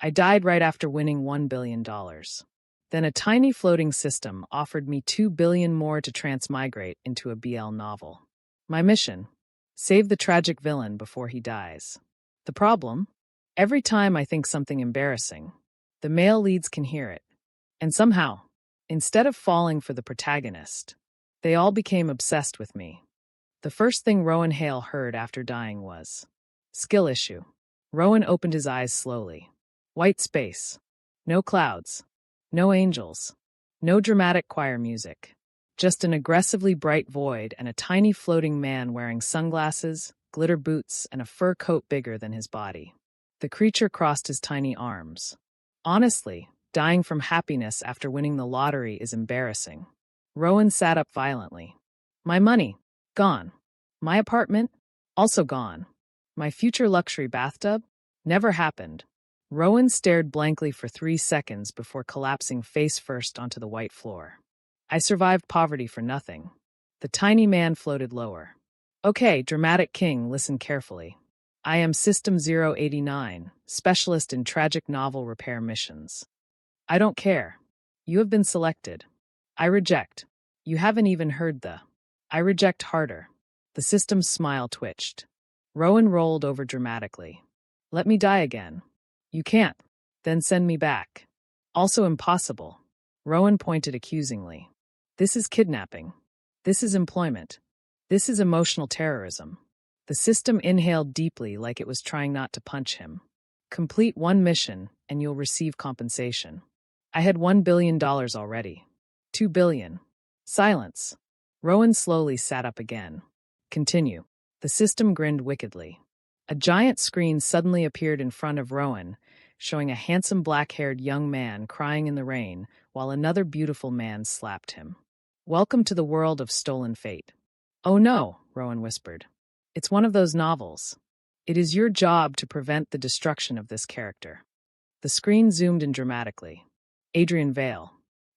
I died right after winning $1 billion. Then a tiny floating system offered me $2 billion more to transmigrate into a BL novel. My mission: save the tragic villain before he dies. The problem? Every time I think something embarrassing, the male leads can hear it. And somehow, instead of falling for the protagonist, they all became obsessed with me. The first thing Rowan Hale heard after dying was skill issue. Rowan opened his eyes slowly. White space. No clouds. No angels. No dramatic choir music. Just an aggressively bright void and a tiny floating man wearing sunglasses, glitter boots, and a fur coat bigger than his body. The creature crossed his tiny arms. Honestly, dying from happiness after winning the lottery is embarrassing. Rowan sat up violently. My money, gone. My apartment, also gone. My future luxury bathtub, never happened. Rowan stared blankly for 3 seconds before collapsing face first onto the white floor. I survived poverty for nothing. The tiny man floated lower. Okay, dramatic king, listen carefully. I am System 089, specialist in tragic novel repair missions. I don't care. You have been selected. I reject. You haven't even heard the. I reject harder. The system's smile twitched. Rowan rolled over dramatically. Let me die again. You can't. Then send me back. Also impossible. Rowan pointed accusingly. This is kidnapping. This is employment. This is emotional terrorism. The system inhaled deeply like it was trying not to punch him. Complete one mission, and you'll receive compensation. I had $1 billion already. $2 billion. Silence. Rowan slowly sat up again. Continue. The system grinned wickedly. A giant screen suddenly appeared in front of Rowan, showing a handsome black-haired young man crying in the rain while another beautiful man slapped him. Welcome to the world of stolen fate. Oh no, Rowan whispered. It's one of those novels. It is your job to prevent the destruction of this character. The screen zoomed in dramatically. Adrian Vale.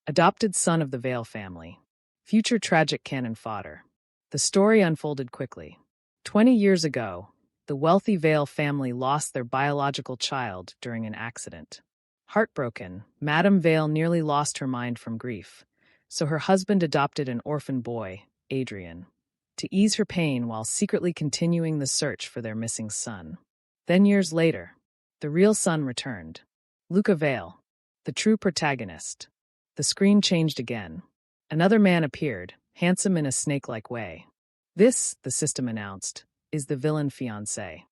Adopted son of the Vale family. Future tragic cannon fodder. The story unfolded quickly. 20 years ago, the wealthy Vale family lost their biological child during an accident. Heartbroken, Madame Vale nearly lost her mind from grief, so her husband adopted an orphan boy, Adrian, to ease her pain while secretly continuing the search for their missing son. Then years later, the real son returned. Luca Vale, the true protagonist. The screen changed again. Another man appeared, handsome in a snake-like way. This, the system announced, is the villain fiancé.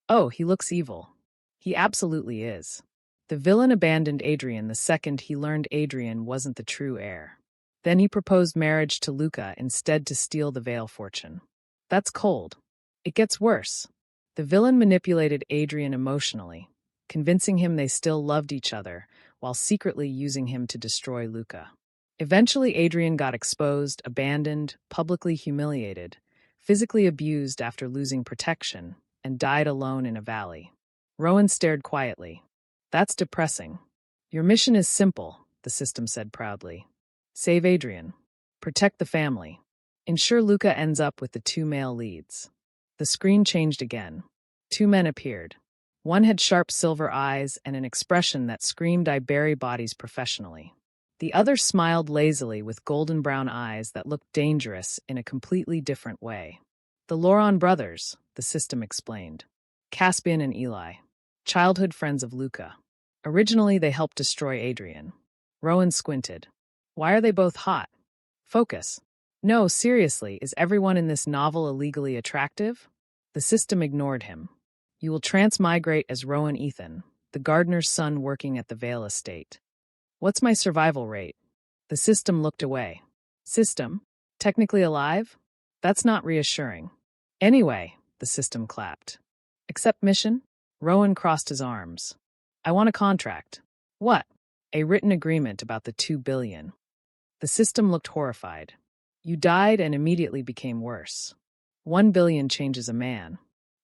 Oh, he looks evil. He absolutely is. The villain abandoned Adrian the second he learned Adrian wasn't the true heir. Then he proposed marriage to Luca instead to steal the Vale fortune. That's cold. It gets worse. The villain manipulated Adrian emotionally, convincing him they still loved each other, while secretly using him to destroy Luca. Eventually, Adrian got exposed, abandoned, publicly humiliated, physically abused after losing protection, and died alone in a valley. Rowan stared quietly. That's depressing. Your mission is simple, the system said proudly. Save Adrian. Protect the family. Ensure Luca ends up with the 2 male leads. The screen changed again. 2 men appeared. One had sharp silver eyes and an expression that screamed, I bury bodies professionally. The other smiled lazily with golden brown eyes that looked dangerous in a completely different way. The Loron brothers, the system explained. Caspian and Eli. Childhood friends of Luca. Originally, they helped destroy Adrian. Rowan squinted. Why are they both hot? Focus. No, seriously, is everyone in this novel illegally attractive? The system ignored him. You will transmigrate as Rowan Ethan, the gardener's son working at the Vale estate. What's my survival rate? The system looked away. System? Technically alive? That's not reassuring. Anyway, the system clapped. Accept mission? Rowan crossed his arms. I want a contract. What? A written agreement about the $2 billion. The system looked horrified. You died and immediately became worse. $1 billion changes a man.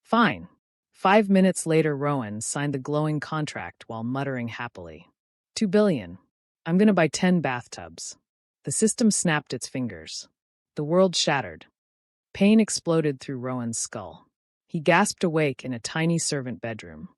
Fine. 5 minutes later, Rowan signed the glowing contract while muttering happily. $2 billion. I'm gonna buy 10 bathtubs. The system snapped its fingers. The world shattered. Pain exploded through Rowan's skull. He gasped awake in a tiny servant bedroom.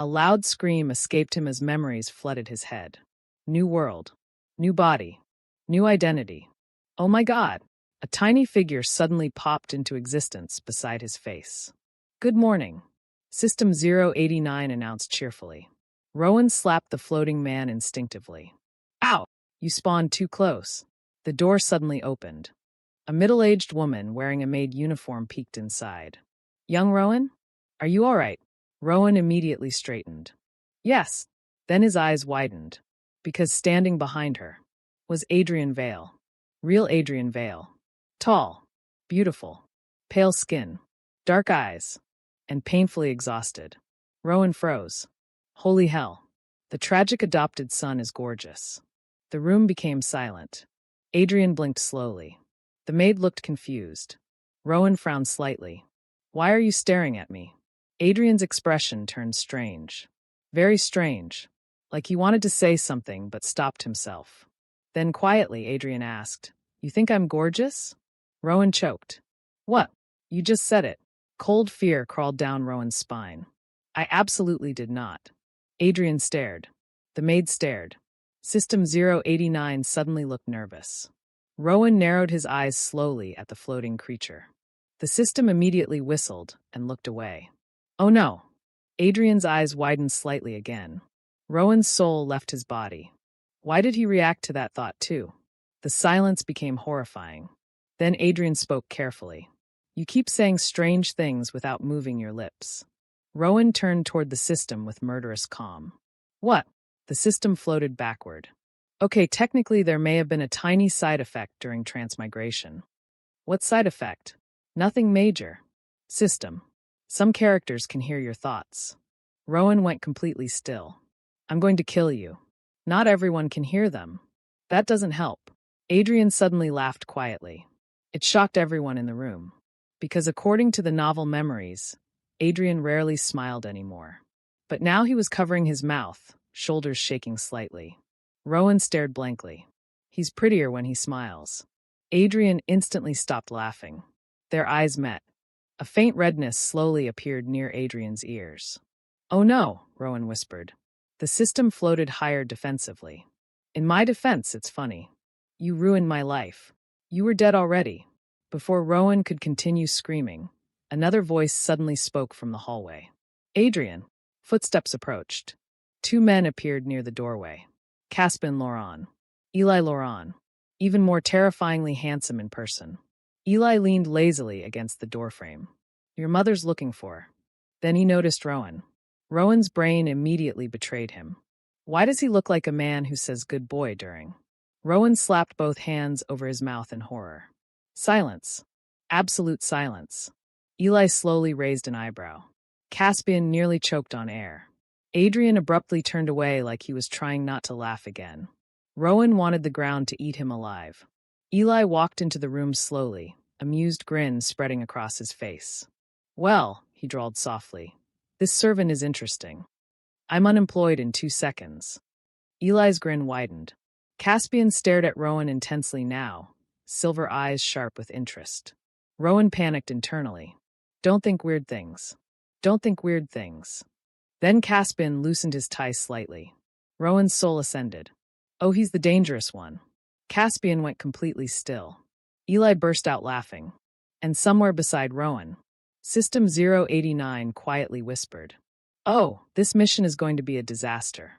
A loud scream escaped him as memories flooded his head. New world. New body. New identity. Oh my God! A tiny figure suddenly popped into existence beside his face. Good morning, System 089 announced cheerfully. Rowan slapped the floating man instinctively. Ow! You spawned too close. The door suddenly opened. A middle-aged woman wearing a maid uniform peeked inside. Young Rowan? Are you all right? Rowan immediately straightened. Yes. Then his eyes widened, because standing behind her was Adrian Vale. Real Adrian Vale. Tall, beautiful, pale skin, dark eyes, and painfully exhausted. Rowan froze. Holy hell. The tragic adopted son is gorgeous. The room became silent. Adrian blinked slowly. The maid looked confused. Rowan frowned slightly. Why are you staring at me? Adrian's expression turned strange. Very strange. Like he wanted to say something but stopped himself. Then quietly, Adrian asked, You think I'm gorgeous? Rowan choked. What? You just said it. Cold fear crawled down Rowan's spine. I absolutely did not. Adrian stared. The maid stared. System 089 suddenly looked nervous. Rowan narrowed his eyes slowly at the floating creature. The system immediately whistled and looked away. Oh no! Adrian's eyes widened slightly again. Rowan's soul left his body. Why did he react to that thought too? The silence became horrifying. Then Adrian spoke carefully. You keep saying strange things without moving your lips. Rowan turned toward the system with murderous calm. What? The system floated backward. Okay, technically there may have been a tiny side effect during transmigration. What side effect? Nothing major. System. Some characters can hear your thoughts. Rowan went completely still. I'm going to kill you. Not everyone can hear them. That doesn't help. Adrian suddenly laughed quietly. It shocked everyone in the room. Because according to the novel Memories, Adrian rarely smiled anymore. But now he was covering his mouth, shoulders shaking slightly. Rowan stared blankly. He's prettier when he smiles. Adrian instantly stopped laughing. Their eyes met. A faint redness slowly appeared near Adrian's ears. Oh no, Rowan whispered. The system floated higher defensively. In my defense, it's funny. You ruined my life. You were dead already. Before Rowan could continue screaming, another voice suddenly spoke from the hallway. Adrian. Footsteps approached. Two men appeared near the doorway. Caspian Laurent. Eli Laurent. Even more terrifyingly handsome in person. Eli leaned lazily against the doorframe. Your mother's looking for. Then he noticed Rowan. Rowan's brain immediately betrayed him. Why does he look like a man who says good boy during? Rowan slapped both hands over his mouth in horror. Silence. Absolute silence. Eli slowly raised an eyebrow. Caspian nearly choked on air. Adrian abruptly turned away like he was trying not to laugh again. Rowan wanted the ground to eat him alive. Eli walked into the room slowly, amused grin spreading across his face. Well, he drawled softly, this servant is interesting. I'm unemployed in 2 seconds. Eli's grin widened. Caspian stared at Rowan intensely now, silver eyes sharp with interest. Rowan panicked internally. Don't think weird things. Don't think weird things. Then Caspian loosened his tie slightly. Rowan's soul ascended. Oh, he's the dangerous one. Caspian went completely still. Eli burst out laughing. And somewhere beside Rowan, System 089 quietly whispered. Oh, this mission is going to be a disaster.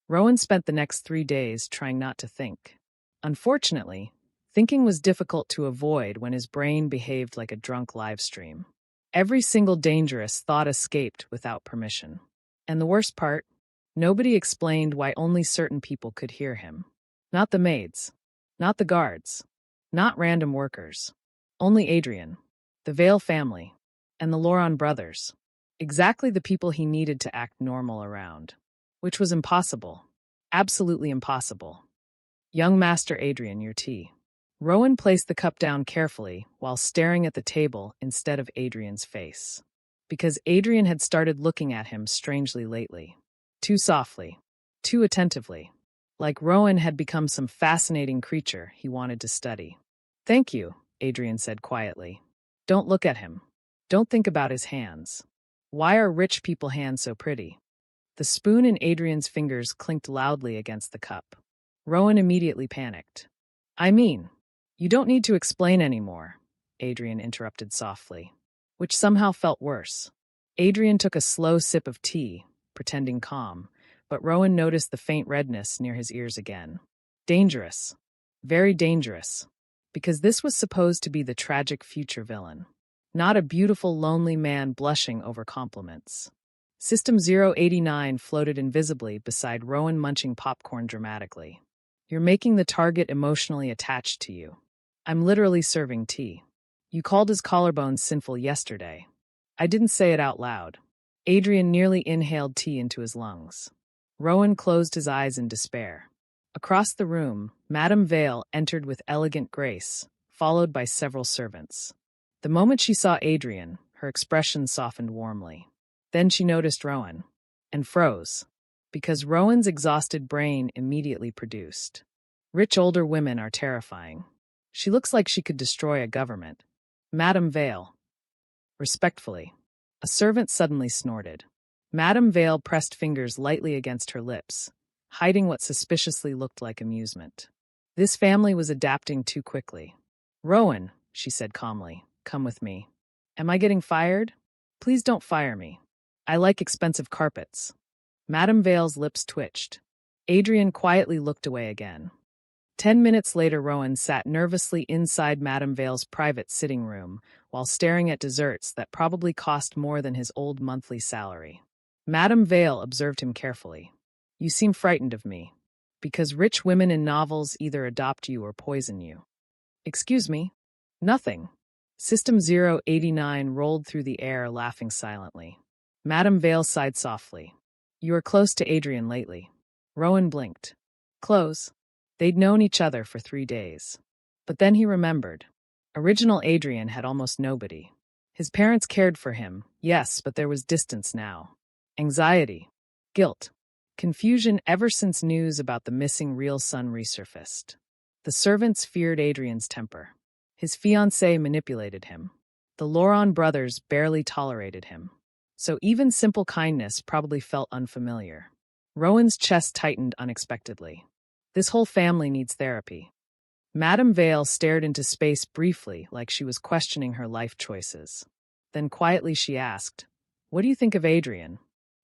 Rowan spent the next 3 days trying not to think. Unfortunately, thinking was difficult to avoid when his brain behaved like a drunk live stream. Every single dangerous thought escaped without permission. And the worst part, nobody explained why only certain people could hear him. Not the maids. Not the guards. Not random workers. Only Adrian, the Vale family, and the Laurent brothers. Exactly the people he needed to act normal around. Which was impossible. Absolutely impossible. Young Master Adrian, your tea. Rowan placed the cup down carefully while staring at the table instead of Adrian's face. Because Adrian had started looking at him strangely lately. Too softly. Too attentively. Like Rowan had become some fascinating creature he wanted to study. Thank you, Adrian said quietly. Don't look at him. Don't think about his hands. Why are rich people's hands so pretty? The spoon in Adrian's fingers clinked loudly against the cup. Rowan immediately panicked. I mean, you don't need to explain anymore, Adrian interrupted softly, which somehow felt worse. Adrian took a slow sip of tea, pretending calm, but Rowan noticed the faint redness near his ears again. Dangerous. Very dangerous. Because this was supposed to be the tragic future villain, not a beautiful, lonely man blushing over compliments. System 089 floated invisibly beside Rowan, munching popcorn dramatically. You're making the target emotionally attached to you. I'm literally serving tea. You called his collarbone sinful yesterday. I didn't say it out loud. Adrian nearly inhaled tea into his lungs. Rowan closed his eyes in despair. Across the room, Madame Vale entered with elegant grace, followed by several servants. The moment she saw Adrian, her expression softened warmly. Then she noticed Rowan, and froze, because Rowan's exhausted brain immediately produced. Rich older women are terrifying. She looks like she could destroy a government. Madame Vale. Respectfully. A servant suddenly snorted. Madame Vale pressed fingers lightly against her lips, hiding what suspiciously looked like amusement. This family was adapting too quickly. Rowan, she said calmly, come with me. Am I getting fired? Please don't fire me. I like expensive carpets. Madame Vale's lips twitched. Adrian quietly looked away again. 10 minutes later, Rowan sat nervously inside Madame Vale's private sitting room while staring at desserts that probably cost more than his old monthly salary. Madame Vale observed him carefully. You seem frightened of me. Because rich women in novels either adopt you or poison you. Excuse me? Nothing. System 089 rolled through the air, laughing silently. Madame Vale sighed softly. You were close to Adrian lately. Rowan blinked. Close. They'd known each other for 3 days. But then he remembered. Original Adrian had almost nobody. His parents cared for him, yes, but there was distance now. Anxiety. Guilt. Confusion ever since news about the missing real son resurfaced. The servants feared Adrian's temper. His fiancée manipulated him. The Lauron brothers barely tolerated him. So even simple kindness probably felt unfamiliar. Rowan's chest tightened unexpectedly. This whole family needs therapy. Madame Vale stared into space briefly, like she was questioning her life choices. Then quietly she asked, What do you think of Adrian?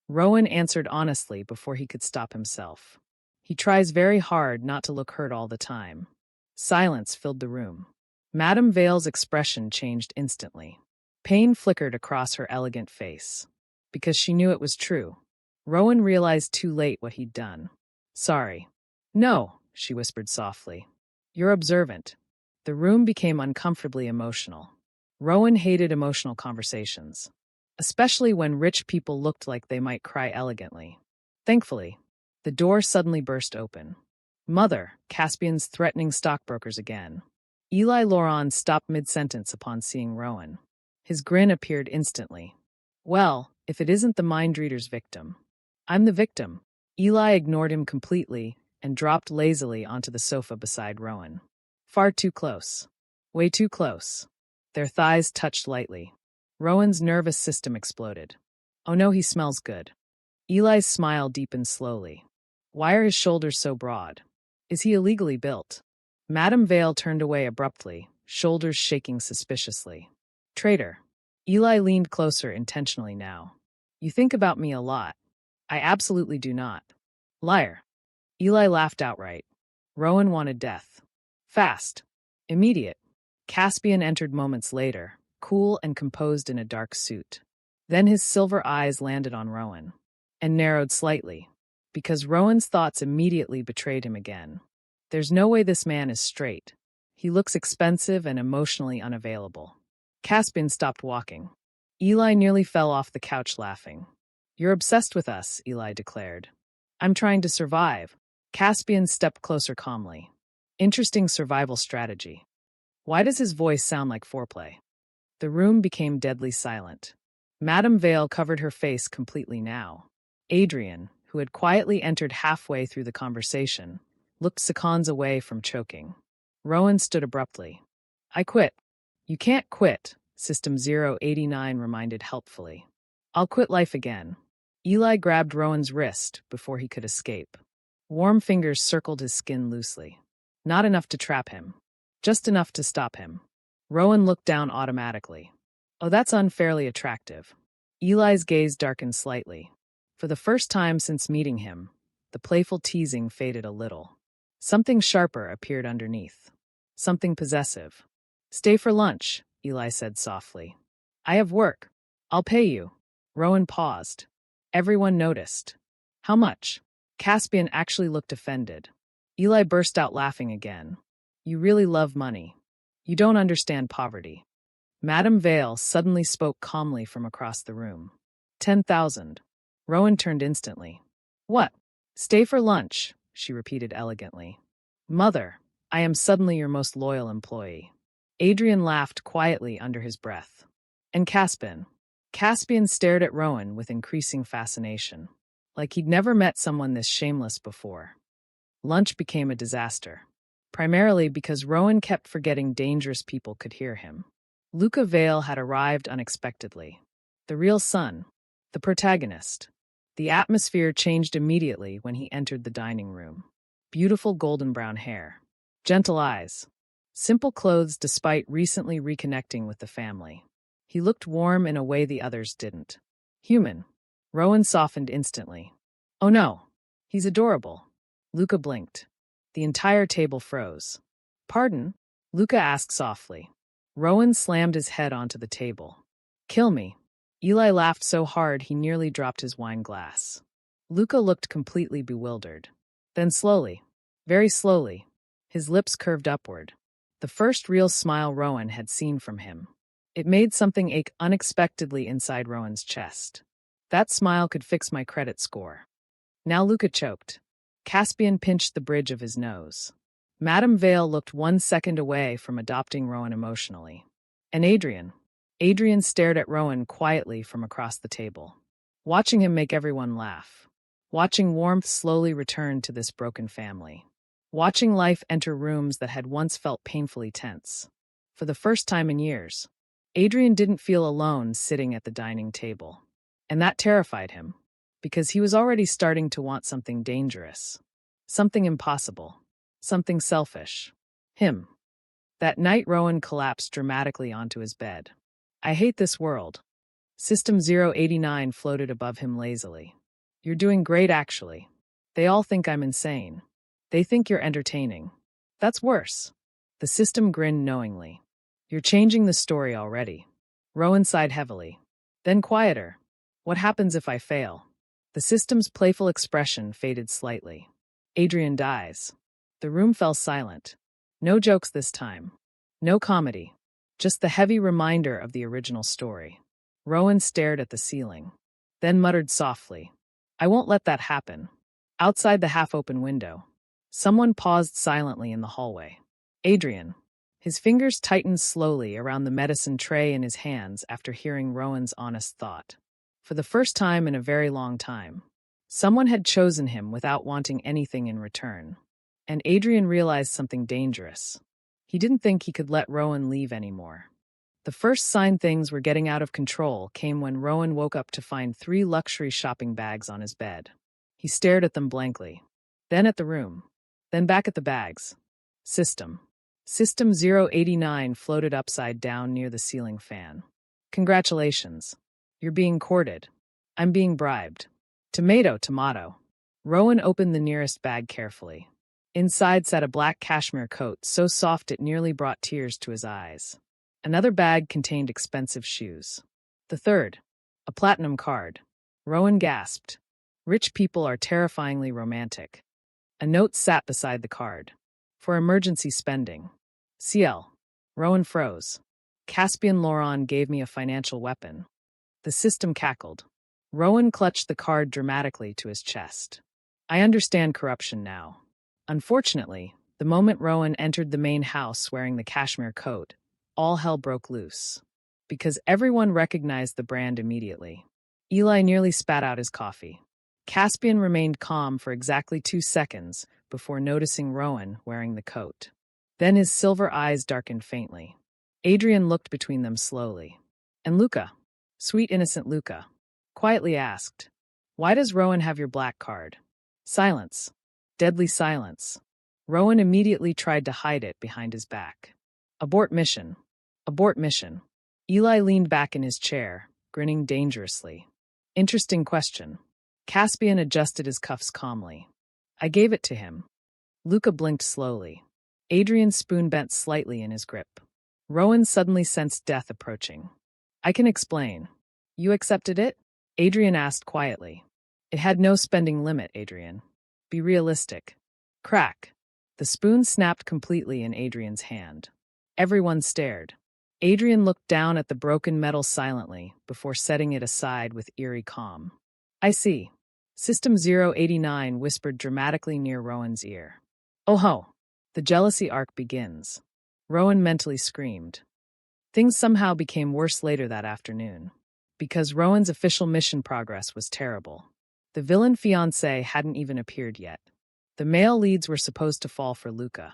Rowan answered honestly before he could stop himself. He tries very hard not to look hurt all the time. Silence filled the room. Madame Vale's expression changed instantly. Pain flickered across her elegant face. Because she knew it was true. Rowan realized too late what he'd done. Sorry. No, she whispered softly. You're observant. The room became uncomfortably emotional. Rowan hated emotional conversations, especially when rich people looked like they might cry elegantly. Thankfully, the door suddenly burst open. Mother, Caspian's threatening stockbrokers again. Eli Lauron stopped mid-sentence upon seeing Rowan. His grin appeared instantly. Well, if it isn't the mind reader's victim. I'm the victim. Eli ignored him completely and dropped lazily onto the sofa beside Rowan. Far too close. Way too close. Their thighs touched lightly. Rowan's nervous system exploded. Oh no, he smells good. Eli's smile deepened slowly. Why are his shoulders so broad? Is he illegally built? Madame Vale turned away abruptly, shoulders shaking suspiciously. Traitor. Eli leaned closer intentionally now. You think about me a lot. I absolutely do not. Liar. Eli laughed outright. Rowan wanted death. Fast. Immediate. Caspian entered moments later, cool and composed in a dark suit. Then his silver eyes landed on Rowan, and narrowed slightly, because Rowan's thoughts immediately betrayed him again. There's no way this man is straight. He looks expensive and emotionally unavailable. Caspian stopped walking. Eli nearly fell off the couch laughing. You're obsessed with us, Eli declared. I'm trying to survive. Caspian stepped closer calmly. Interesting survival strategy. Why does his voice sound like foreplay? The room became deadly silent. Madame Vale covered her face completely now. Adrian, who had quietly entered halfway through the conversation, looked seconds away from choking. Rowan stood abruptly. I quit. You can't quit, System 089 reminded helpfully. I'll quit life again. Eli grabbed Rowan's wrist before he could escape. Warm fingers circled his skin loosely. Not enough to trap him. Just enough to stop him. Rowan looked down automatically. Oh, that's unfairly attractive. Eli's gaze darkened slightly. For the first time since meeting him, the playful teasing faded a little. Something sharper appeared underneath. Something possessive. Stay for lunch, Eli said softly. I have work. I'll pay you. Rowan paused. Everyone noticed. How much? Caspian actually looked offended. Eli burst out laughing again. You really love money. You don't understand poverty. Madame Vale suddenly spoke calmly from across the room. 10,000. Rowan turned instantly. What? Stay for lunch, she repeated elegantly. Mother, I am suddenly your most loyal employee. Adrian laughed quietly under his breath. And Caspian? Caspian stared at Rowan with increasing fascination, like he'd never met someone this shameless before. Lunch became a disaster, primarily because Rowan kept forgetting dangerous people could hear him. Luca Vale had arrived unexpectedly. The real son, the protagonist. The atmosphere changed immediately when he entered the dining room. Beautiful golden brown hair. Gentle eyes. Simple clothes despite recently reconnecting with the family. He looked warm in a way the others didn't. Human. Rowan softened instantly. Oh no. He's adorable. Luca blinked. The entire table froze. Pardon? Luca asked softly. Rowan slammed his head onto the table. Kill me. Eli laughed so hard he nearly dropped his wine glass. Luca looked completely bewildered. Then slowly, very slowly, his lips curved upward. The first real smile Rowan had seen from him. It made something ache unexpectedly inside Rowan's chest. That smile could fix my credit score. Now Luca choked. Caspian pinched the bridge of his nose. Madame Vale looked 1 second away from adopting Rowan emotionally. And Adrian? Adrian stared at Rowan quietly from across the table, watching him make everyone laugh, watching warmth slowly return to this broken family, watching life enter rooms that had once felt painfully tense. For the first time in years, Adrian didn't feel alone sitting at the dining table. And that terrified him, because he was already starting to want something dangerous, something impossible, something selfish. Him. That night Rowan collapsed dramatically onto his bed. I hate this world. System 089 floated above him lazily. You're doing great, actually. They all think I'm insane. They think you're entertaining. That's worse. The system grinned knowingly. You're changing the story already. Rowan sighed heavily. Then quieter. What happens if I fail? The system's playful expression faded slightly. Adrian dies. The room fell silent. No jokes this time. No comedy. Just the heavy reminder of the original story. Rowan stared at the ceiling, then muttered softly, I won't let that happen. Outside the half-open window, someone paused silently in the hallway. Adrian. His fingers tightened slowly around the medicine tray in his hands after hearing Rowan's honest thought. For the first time in a very long time, someone had chosen him without wanting anything in return. And Adrian realized something dangerous. He didn't think he could let Rowan leave anymore. The first sign things were getting out of control came when Rowan woke up to find 3 luxury shopping bags on his bed. He stared at them blankly, then at the room, then back at the bags. System 089 floated upside down near the ceiling fan. Congratulations. You're being courted. I'm being bribed. Tomato. Rowan opened the nearest bag carefully. Inside sat a black cashmere coat so soft it nearly brought tears to his eyes. Another bag contained expensive shoes. The third, a platinum card. Rowan gasped. Rich people are terrifyingly romantic. A note sat beside the card. For emergency spending. CL. Rowan froze. Caspian Loron gave me a financial weapon. The system cackled. Rowan clutched the card dramatically to his chest. I understand corruption now. Unfortunately, the moment Rowan entered the main house wearing the cashmere coat, all hell broke loose. Because everyone recognized the brand immediately. Eli nearly spat out his coffee. Caspian remained calm for exactly 2 seconds before noticing Rowan wearing the coat. Then his silver eyes darkened faintly. Adrian looked between them slowly. And Luca, sweet innocent Luca, quietly asked, Why does Rowan have your black card? Silence. Deadly silence. Rowan immediately tried to hide it behind his back. Abort mission. Abort mission. Eli leaned back in his chair, grinning dangerously. Interesting question. Caspian adjusted his cuffs calmly. I gave it to him. Luca blinked slowly. Adrian's spoon bent slightly in his grip. Rowan suddenly sensed death approaching. I can explain. You accepted it? Adrian asked quietly. It had no spending limit, Adrian. Be realistic. Crack. The spoon snapped completely in Adrian's hand. Everyone stared. Adrian looked down at the broken metal silently before setting it aside with eerie calm. I see. System 089 whispered dramatically near Rowan's ear. Oh ho! The jealousy arc begins. Rowan mentally screamed. Things somehow became worse later that afternoon. Because Rowan's official mission progress was terrible. The villain fiancé hadn't even appeared yet. The male leads were supposed to fall for Luca,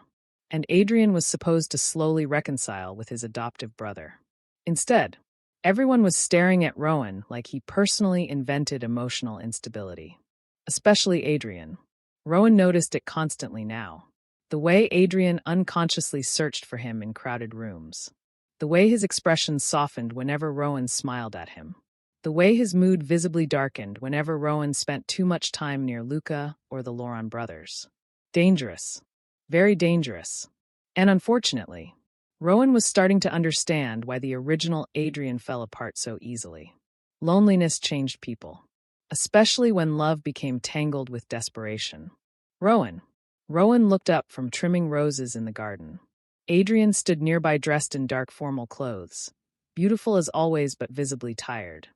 and Adrian was supposed to slowly reconcile with his adoptive brother. Instead, everyone was staring at Rowan like he personally invented emotional instability. Especially Adrian. Rowan noticed it constantly now. The way Adrian unconsciously searched for him in crowded rooms. The way his expression softened whenever Rowan smiled at him. The way his mood visibly darkened whenever Rowan spent too much time near Luca or the Loran brothers. Dangerous. Very dangerous. And unfortunately, Rowan was starting to understand why the original Adrian fell apart so easily. Loneliness changed people, especially when love became tangled with desperation. Rowan looked up from trimming roses in the garden. Adrian stood nearby dressed in dark formal clothes, beautiful as always but visibly tired.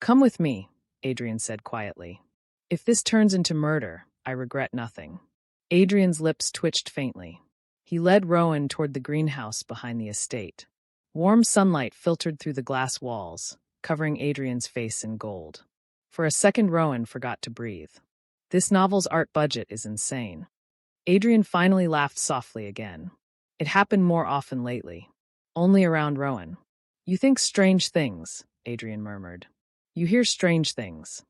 Come with me, Adrian said quietly. If this turns into murder, I regret nothing. Adrian's lips twitched faintly. He led Rowan toward the greenhouse behind the estate. Warm sunlight filtered through the glass walls, covering Adrian's face in gold. For a second, Rowan forgot to breathe. This novel's art budget is insane. Adrian finally laughed softly again. It happened more often lately. Only around Rowan. You think strange things, Adrian murmured. You hear strange things.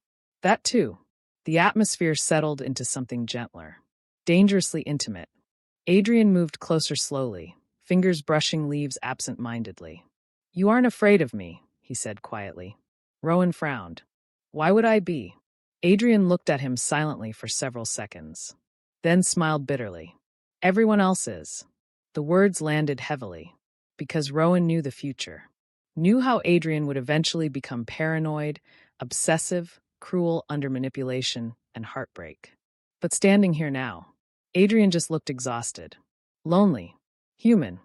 That too. The atmosphere settled into something gentler. Dangerously intimate. Adrian moved closer slowly, fingers brushing leaves absent-mindedly. You aren't afraid of me, he said quietly. Rowan frowned. Why would I be? Adrian looked at him silently for several seconds. Then smiled bitterly. Everyone else is. The words landed heavily. Because Rowan knew the future. Knew how Adrian would eventually become paranoid, obsessive, cruel under manipulation, and heartbreak. But standing here now, Adrian just looked exhausted. Lonely. Human.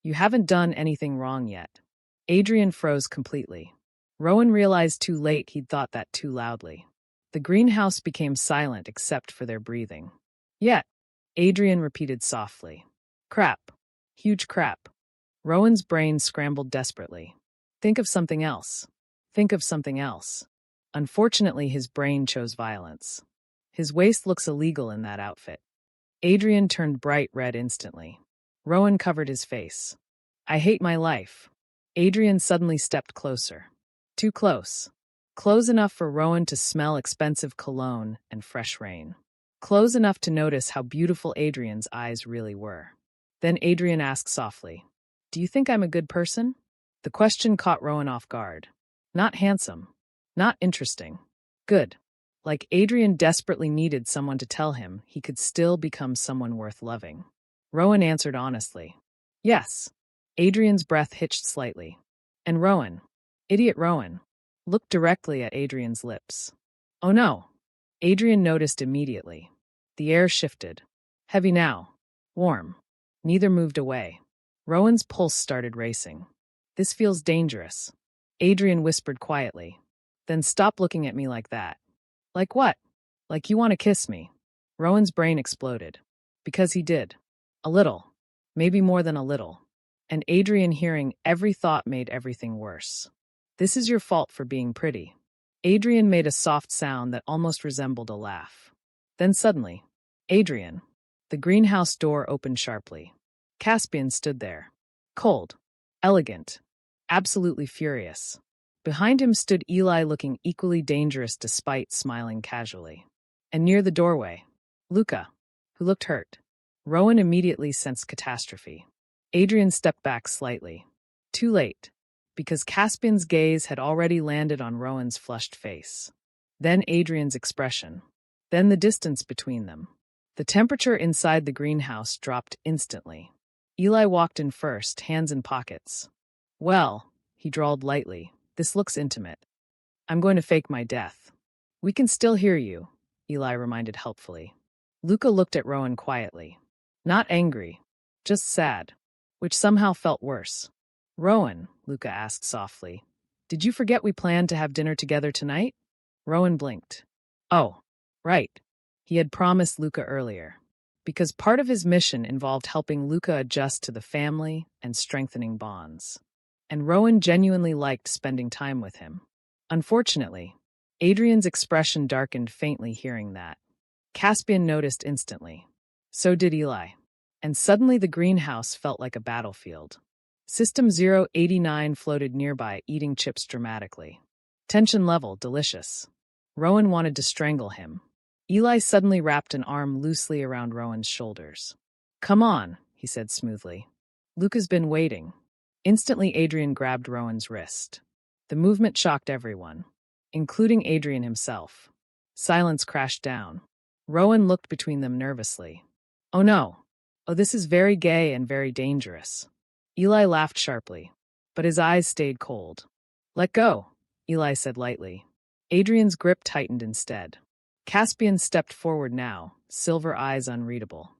You haven't done anything wrong yet. Adrian froze completely. Rowan realized too late he'd thought that too loudly. The greenhouse became silent except for their breathing. Yet, Adrian repeated softly. Crap. Huge crap. Rowan's brain scrambled desperately. Think of something else. Think of something else. Unfortunately, his brain chose violence. His waist looks illegal in that outfit. Adrian turned bright red instantly. Rowan covered his face. I hate my life. Adrian suddenly stepped closer. Too close. Close enough for Rowan to smell expensive cologne and fresh rain. Close enough to notice how beautiful Adrian's eyes really were. Then Adrian asked softly, Do you think I'm a good person? The question caught Rowan off guard. Not handsome. Not interesting. Good. Like Adrian desperately needed someone to tell him he could still become someone worth loving. Rowan answered honestly. Yes. Adrian's breath hitched slightly. And Rowan, idiot Rowan, looked directly at Adrian's lips. Oh no. Adrian noticed immediately. The air shifted. Heavy now. Warm. Neither moved away. Rowan's pulse started racing. This feels dangerous. Adrian whispered quietly. Then stop looking at me like that. Like what? Like you want to kiss me. Rowan's brain exploded. Because he did. A little. Maybe more than a little. And Adrian hearing every thought made everything worse. This is your fault for being pretty. Adrian made a soft sound that almost resembled a laugh. Then suddenly, Adrian. The greenhouse door opened sharply. Caspian stood there. Cold. Elegant. Absolutely furious. Behind him stood Eli, looking equally dangerous despite smiling casually. And near the doorway, Luca, who looked hurt. Rowan immediately sensed catastrophe. Adrian stepped back slightly. Too late, because Caspian's gaze had already landed on Rowan's flushed face. Then Adrian's expression. Then the distance between them. The temperature inside the greenhouse dropped instantly. Eli walked in first, hands in pockets. Well, he drawled lightly, this looks intimate. I'm going to fake my death. We can still hear you, Eli reminded helpfully. Luca looked at Rowan quietly. Not angry, just sad, which somehow felt worse. Rowan, Luca asked softly, did you forget we planned to have dinner together tonight? Rowan blinked. Oh, right. He had promised Luca earlier, because part of his mission involved helping Luca adjust to the family and strengthening bonds. And Rowan genuinely liked spending time with him. Unfortunately, Adrian's expression darkened faintly hearing that. Caspian noticed instantly. So did Eli. And suddenly the greenhouse felt like a battlefield. System 089 floated nearby, eating chips dramatically. Tension level, delicious. Rowan wanted to strangle him. Eli suddenly wrapped an arm loosely around Rowan's shoulders. Come on, he said smoothly. Luca's been waiting. Instantly, Adrian grabbed Rowan's wrist. The movement shocked everyone, including Adrian himself. Silence crashed down. Rowan looked between them nervously. Oh no. Oh, this is very gay and very dangerous. Eli laughed sharply, but his eyes stayed cold. Let go, Eli said lightly. Adrian's grip tightened instead. Caspian stepped forward now, silver eyes unreadable.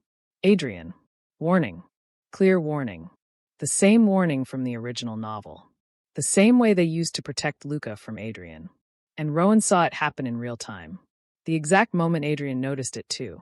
Adrian. Warning. Clear warning. The same warning from the original novel. The same way they used to protect Luca from Adrian. And Rowan saw it happen in real time. The exact moment Adrian noticed it too.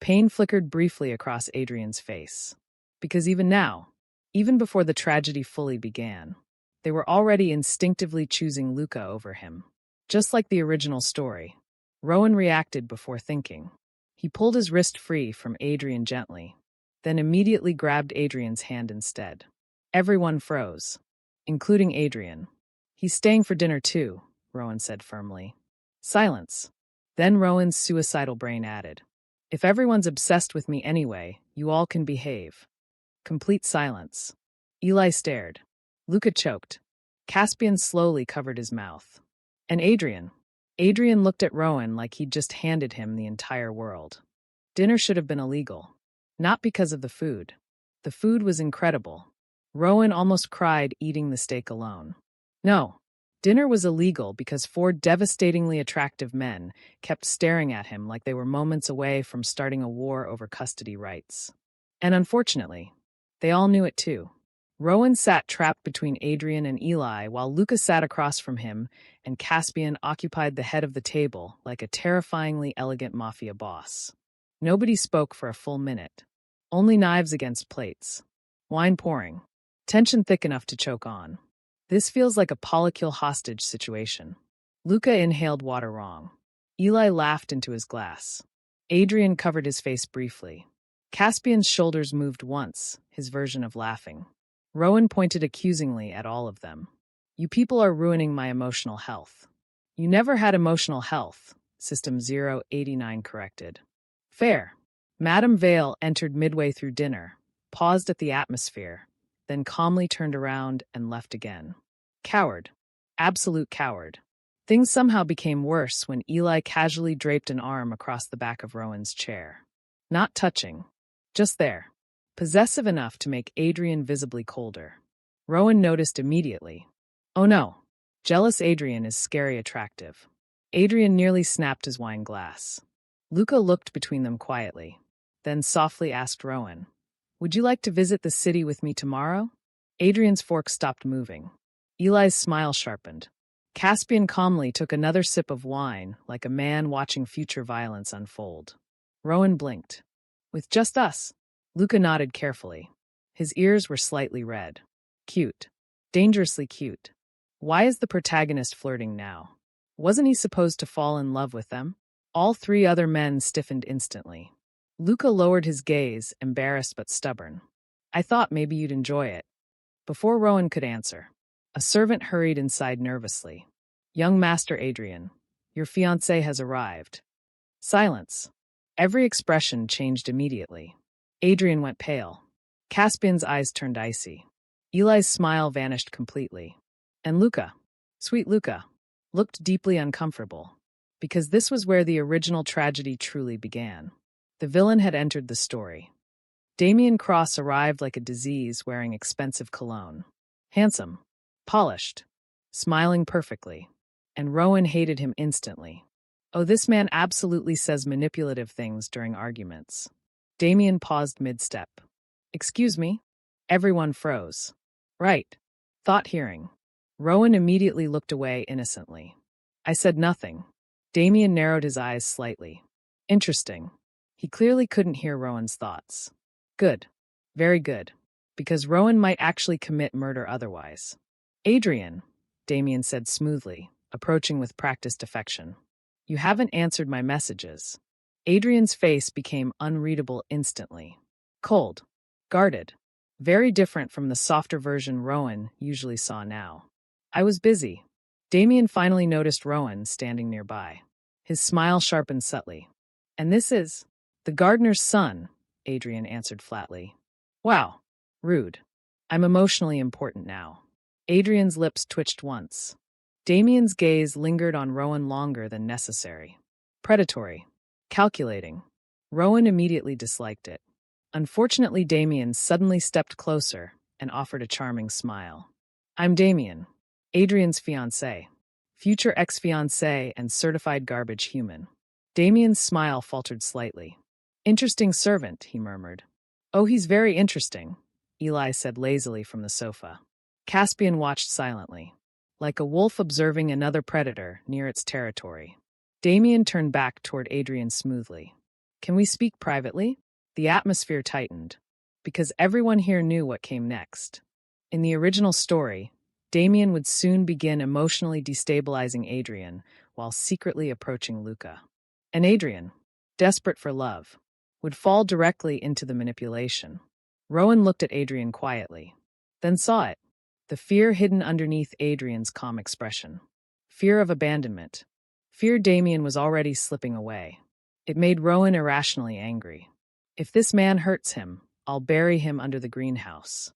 Pain flickered briefly across Adrian's face. Because even now, even before the tragedy fully began, they were already instinctively choosing Luca over him. Just like the original story. Rowan reacted before thinking. He pulled his wrist free from Adrian gently, then immediately grabbed Adrian's hand instead. Everyone froze, including Adrian. He's staying for dinner too, Rowan said firmly. Silence. Then Rowan's suicidal brain added. If everyone's obsessed with me anyway, you all can behave. Complete silence. Eli stared. Luca choked. Caspian slowly covered his mouth. And Adrian looked at Rowan like he'd just handed him the entire world. Dinner should have been illegal. Not because of the food. The food was incredible. Rowan almost cried eating the steak alone. No, dinner was illegal because 4 devastatingly attractive men kept staring at him like they were moments away from starting a war over custody rights. And unfortunately, they all knew it too. Rowan sat trapped between Adrian and Eli while Luca sat across from him and Caspian occupied the head of the table like a terrifyingly elegant mafia boss. Nobody spoke for a full minute. Only knives against plates. Wine pouring. Tension thick enough to choke on. This feels like a polycule hostage situation. Luca inhaled water wrong. Eli laughed into his glass. Adrian covered his face briefly. Caspian's shoulders moved once, his version of laughing. Rowan pointed accusingly at all of them. You people are ruining my emotional health. You never had emotional health, System 089 corrected. Fair. Madame Vale entered midway through dinner, paused at the atmosphere, then calmly turned around and left again. Coward. Absolute coward. Things somehow became worse when Eli casually draped an arm across the back of Rowan's chair. Not touching. Just there. Possessive enough to make Adrian visibly colder. Rowan noticed immediately. Oh no. Jealous Adrian is scary attractive. Adrian nearly snapped his wine glass. Luca looked between them quietly, then softly asked Rowan, would you like to visit the city with me tomorrow? Adrian's fork stopped moving. Eli's smile sharpened. Caspian calmly took another sip of wine, like a man watching future violence unfold. Rowan blinked. With just us? Luca nodded carefully. His ears were slightly red. Cute. Dangerously cute. Why is the protagonist flirting now? Wasn't he supposed to fall in love with them? All 3 other men stiffened instantly. Luca lowered his gaze, embarrassed but stubborn. I thought maybe you'd enjoy it. Before Rowan could answer, A servant hurried inside nervously. Young Master Adrian, your fiancé has arrived. Silence. Every expression changed immediately. Adrian went pale. Caspian's eyes turned icy. Eli's smile vanished completely. And Luca, sweet Luca, looked deeply uncomfortable. Because this was where the original tragedy truly began. The villain had entered the story. Damien Cross arrived like a disease wearing expensive cologne. Handsome, polished, smiling perfectly. And Rowan hated him instantly. Oh, this man absolutely says manipulative things during arguments. Damien paused mid-step. Excuse me? Everyone froze. Right. Thought hearing. Rowan immediately looked away innocently. I said nothing. Damien narrowed his eyes slightly. Interesting. He clearly couldn't hear Rowan's thoughts. Good. Very good. Because Rowan might actually commit murder otherwise. Adrian, Damien said smoothly, approaching with practiced affection. You haven't answered my messages. Adrian's face became unreadable instantly. Cold. Guarded. Very different from the softer version Rowan usually saw now. I was busy. Damien finally noticed Rowan standing nearby. His smile sharpened subtly. And this is the gardener's son, Adrian answered flatly. Wow. Rude. I'm emotionally important now. Adrian's lips twitched once. Damien's gaze lingered on Rowan longer than necessary. Predatory. Calculating. Rowan immediately disliked it. Unfortunately, Damien suddenly stepped closer and offered a charming smile. I'm Damien, Adrian's fiancé, future ex-fiancé and certified garbage human. Damien's smile faltered slightly. Interesting servant, he murmured. Oh, he's very interesting, Eli said lazily from the sofa. Caspian watched silently, like a wolf observing another predator near its territory. Damien turned back toward Adrian smoothly. Can we speak privately? The atmosphere tightened, because everyone here knew what came next. In the original story, Damien would soon begin emotionally destabilizing Adrian while secretly approaching Luca. And Adrian, desperate for love, would fall directly into the manipulation. Rowan looked at Adrian quietly, then saw it, the fear hidden underneath Adrian's calm expression. Fear of abandonment. Fear Damien was already slipping away. It made Rowan irrationally angry. If this man hurts him, I'll bury him under the greenhouse.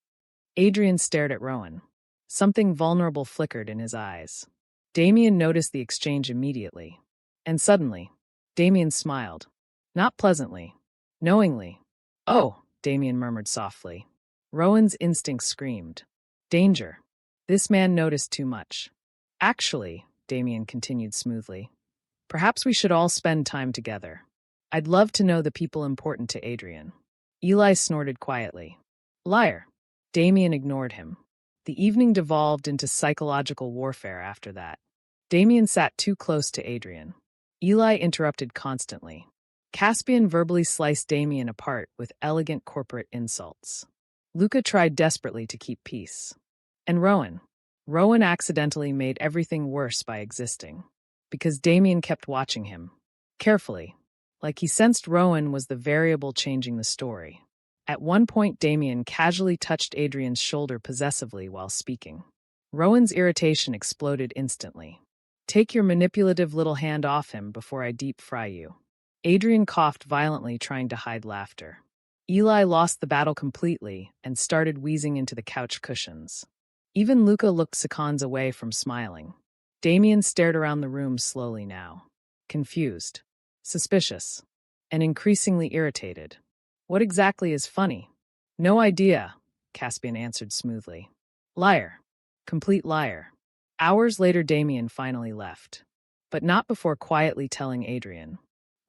Adrian stared at Rowan. Something vulnerable flickered in his eyes. Damien noticed the exchange immediately. And suddenly, Damien smiled. Not pleasantly. Knowingly. Oh, Damien murmured softly. Rowan's instinct screamed. Danger. This man noticed too much. Actually, Damien continued smoothly, perhaps we should all spend time together. I'd love to know the people important to Adrian. Eli snorted quietly. Liar. Damien ignored him. The evening devolved into psychological warfare after that. Damien sat too close to Adrian. Eli interrupted constantly. Caspian verbally sliced Damien apart with elegant corporate insults. Luca tried desperately to keep peace. And Rowan. Rowan accidentally made everything worse by existing. Because Damien kept watching him. Carefully. Like he sensed Rowan was the variable changing the story. At one point, Damien casually touched Adrian's shoulder possessively while speaking. Rowan's irritation exploded instantly. Take your manipulative little hand off him before I deep fry you. Adrian coughed violently, trying to hide laughter. Eli lost the battle completely and started wheezing into the couch cushions. Even Luca looked seconds away from smiling. Damien stared around the room slowly now. Confused. Suspicious. And increasingly irritated. What exactly is funny? No idea, Caspian answered smoothly. Liar. Complete liar. Hours later, Damien finally left. But not before quietly telling Adrian.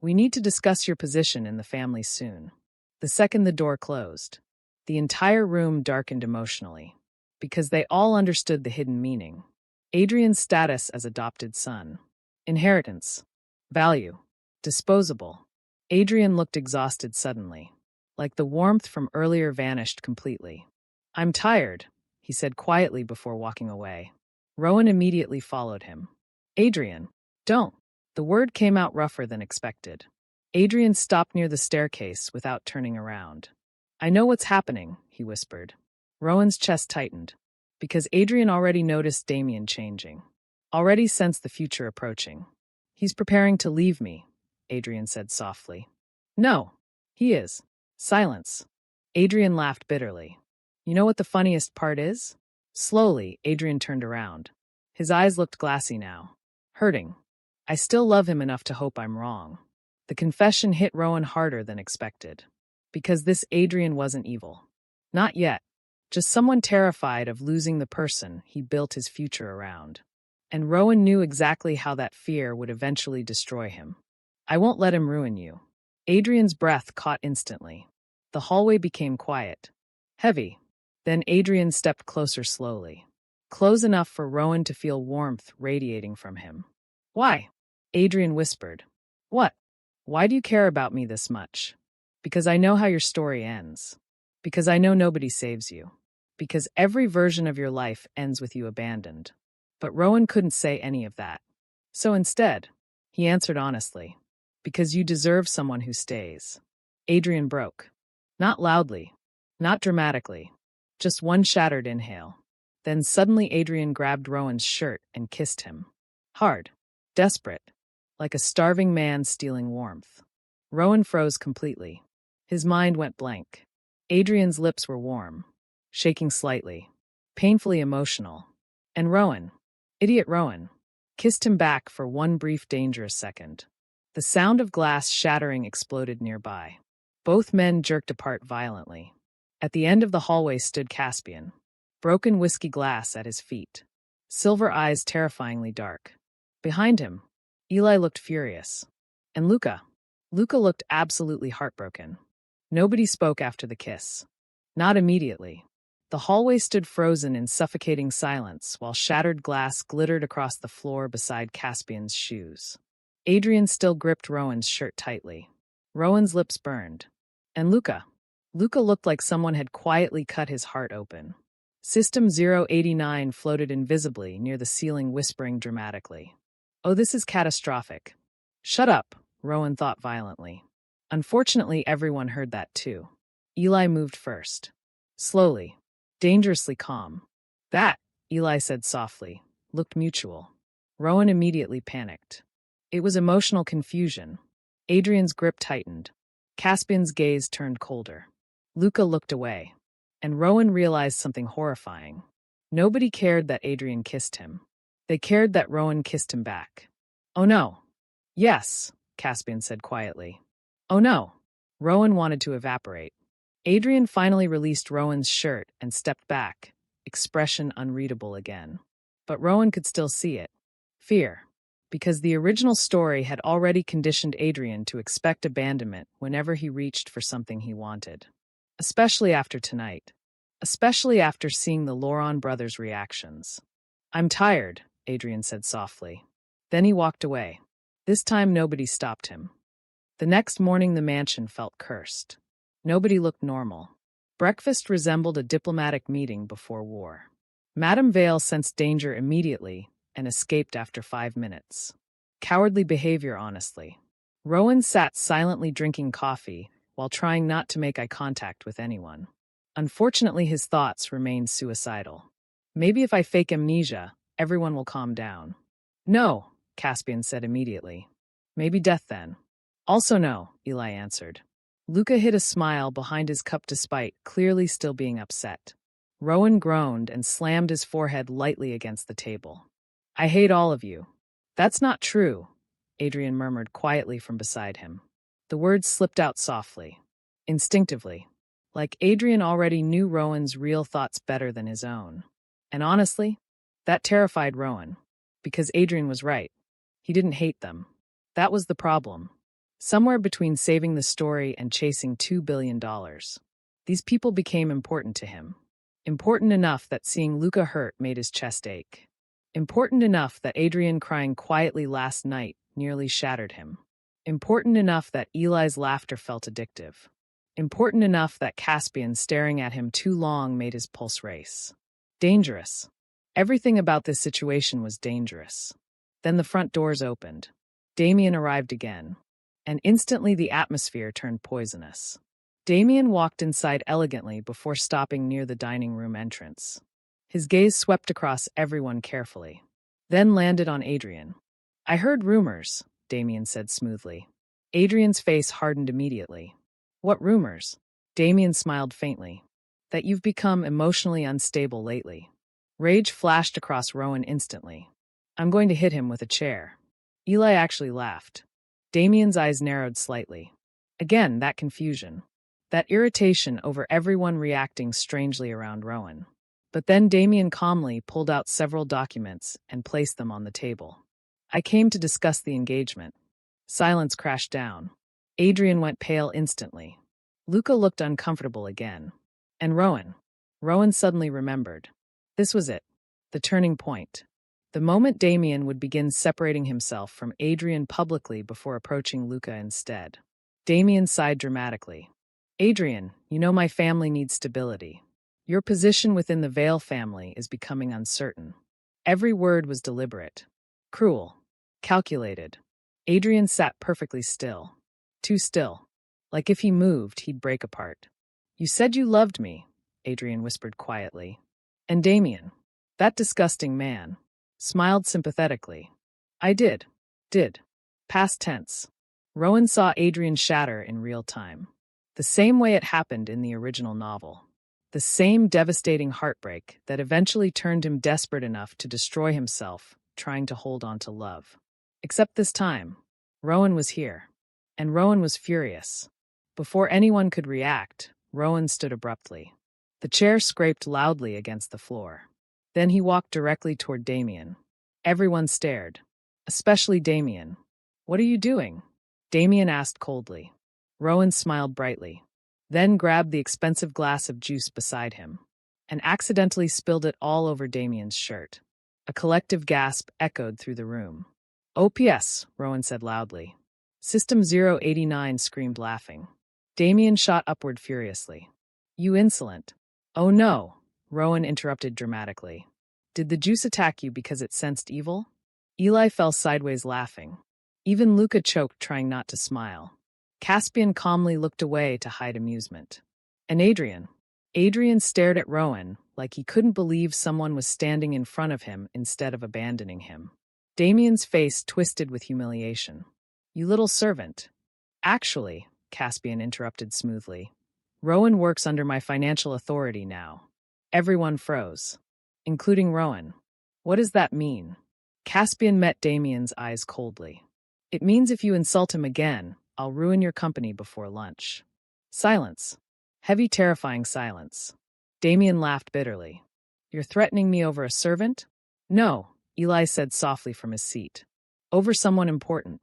We need to discuss your position in the family soon. The second the door closed, the entire room darkened emotionally. Because they all understood the hidden meaning. Adrian's status as adopted son. Inheritance. Value. Disposable. Adrian looked exhausted suddenly. Like the warmth from earlier vanished completely. I'm tired, he said quietly before walking away. Rowan immediately followed him. Adrian, don't. The word came out rougher than expected. Adrian stopped near the staircase without turning around. I know what's happening, he whispered. Rowan's chest tightened. Because Adrian already noticed Damien changing, already sensed the future approaching. He's preparing to leave me, Adrian said softly. No, he is. Silence. Adrian laughed bitterly. You know what the funniest part is? Slowly, Adrian turned around. His eyes looked glassy now. Hurting. I still love him enough to hope I'm wrong. The confession hit Rowan harder than expected. Because this Adrian wasn't evil. Not yet. Just someone terrified of losing the person he built his future around. And Rowan knew exactly how that fear would eventually destroy him. I won't let him ruin you. Adrian's breath caught instantly. The hallway became quiet. Heavy. Then Adrian stepped closer slowly. Close enough for Rowan to feel warmth radiating from him. Why? Adrian whispered. What? Why do you care about me this much? Because I know how your story ends. Because I know nobody saves you. Because every version of your life ends with you abandoned. But Rowan couldn't say any of that. So instead, he answered honestly. Because you deserve someone who stays. Adrian broke. Not loudly. Not dramatically. Just one shattered inhale. Then suddenly Adrian grabbed Rowan's shirt and kissed him. Hard. Desperate. Like a starving man stealing warmth. Rowan froze completely. His mind went blank. Adrian's lips were warm. Shaking slightly. Painfully emotional. And Rowan, idiot Rowan, kissed him back for one brief dangerous second. The sound of glass shattering exploded nearby. Both men jerked apart violently. At the end of the hallway stood Caspian. Broken whiskey glass at his feet. Silver eyes terrifyingly dark. Behind him, Eli looked furious. And Luca. Luca looked absolutely heartbroken. Nobody spoke after the kiss. Not immediately. The hallway stood frozen in suffocating silence while shattered glass glittered across the floor beside Caspian's shoes. Adrian still gripped Rowan's shirt tightly. Rowan's lips burned. And Luca. Luca looked like someone had quietly cut his heart open. System 089 floated invisibly near the ceiling, whispering dramatically. Oh, this is catastrophic. Shut up, Rowan thought violently. Unfortunately, everyone heard that too. Eli moved first. Slowly. Dangerously calm. That, Eli said softly, looked mutual. Rowan immediately panicked. It was emotional confusion. Adrian's grip tightened. Caspian's gaze turned colder. Luca looked away. And Rowan realized something horrifying. Nobody cared that Adrian kissed him. They cared that Rowan kissed him back. Oh no. Yes, Caspian said quietly. Oh no. Rowan wanted to evaporate. Adrian finally released Rowan's shirt and stepped back, expression unreadable again. But Rowan could still see it. Fear. Because the original story had already conditioned Adrian to expect abandonment whenever he reached for something he wanted. Especially after tonight. Especially after seeing the Loron brothers' reactions. I'm tired, Adrian said softly. Then he walked away. This time nobody stopped him. The next morning the mansion felt cursed. Nobody looked normal. Breakfast resembled a diplomatic meeting before war. Madame Vale sensed danger immediately and escaped after 5 minutes. Cowardly behavior, honestly. Rowan sat silently drinking coffee while trying not to make eye contact with anyone. Unfortunately, his thoughts remained suicidal. Maybe if I fake amnesia, everyone will calm down. No, Caspian said immediately. Maybe death then. Also no, Eli answered. Luca hid a smile behind his cup despite clearly still being upset. Rowan groaned and slammed his forehead lightly against the table. I hate all of you. That's not true, Adrian murmured quietly from beside him. The words slipped out softly, instinctively, like Adrian already knew Rowan's real thoughts better than his own. And honestly, that terrified Rowan, because Adrian was right. He didn't hate them. That was the problem. Somewhere between saving the story and chasing $2 billion. These people became important to him. Important enough that seeing Luca hurt made his chest ache. Important enough that Adrian crying quietly last night nearly shattered him. Important enough that Eli's laughter felt addictive. Important enough that Caspian staring at him too long made his pulse race. Dangerous. Everything about this situation was dangerous. Then the front doors opened. Damien arrived again. And instantly the atmosphere turned poisonous. Damien walked inside elegantly before stopping near the dining room entrance. His gaze swept across everyone carefully, then landed on Adrian. I heard rumors, Damien said smoothly. Adrian's face hardened immediately. What rumors? Damien smiled faintly. That you've become emotionally unstable lately. Rage flashed across Rowan instantly. I'm going to hit him with a chair. Eli actually laughed. Damien's eyes narrowed slightly. Again, that confusion. That irritation over everyone reacting strangely around Rowan. But then Damien calmly pulled out several documents and placed them on the table. I came to discuss the engagement. Silence crashed down. Adrian went pale instantly. Luca looked uncomfortable again. And Rowan. Rowan suddenly remembered. This was it. The turning point. The moment Damien would begin separating himself from Adrian publicly before approaching Luca instead. Damien sighed dramatically. Adrian, you know my family needs stability. Your position within the Vale family is becoming uncertain. Every word was deliberate. Cruel. Calculated. Adrian sat perfectly still. Too still. Like if he moved, he'd break apart. You said you loved me, Adrian whispered quietly. And Damien, that disgusting man, smiled sympathetically. I did. Did. Past tense. Rowan saw Adrian shatter in real time. The same way it happened in the original novel. The same devastating heartbreak that eventually turned him desperate enough to destroy himself, trying to hold on to love. Except this time, Rowan was here. And Rowan was furious. Before anyone could react, Rowan stood abruptly. The chair scraped loudly against the floor. Then he walked directly toward Damien. Everyone stared. Especially Damien. What are you doing? Damien asked coldly. Rowan smiled brightly. Then grabbed the expensive glass of juice beside him. And accidentally spilled it all over Damien's shirt. A collective gasp echoed through the room. OPS, Rowan said loudly. System 089 screamed laughing. Damien shot upward furiously. You insolent. Oh no, Rowan interrupted dramatically. Did the juice attack you because it sensed evil? Eli fell sideways laughing. Even Luca choked, trying not to smile. Caspian calmly looked away to hide amusement. And Adrian? Adrian stared at Rowan like he couldn't believe someone was standing in front of him instead of abandoning him. Damien's face twisted with humiliation. You little servant. Actually, Caspian interrupted smoothly. Rowan works under my financial authority now. Everyone froze. Including Rowan. What does that mean? Caspian met Damien's eyes coldly. It means if you insult him again, I'll ruin your company before lunch. Silence. Heavy, terrifying silence. Damien laughed bitterly. You're threatening me over a servant? No, Eli said softly from his seat. Over someone important.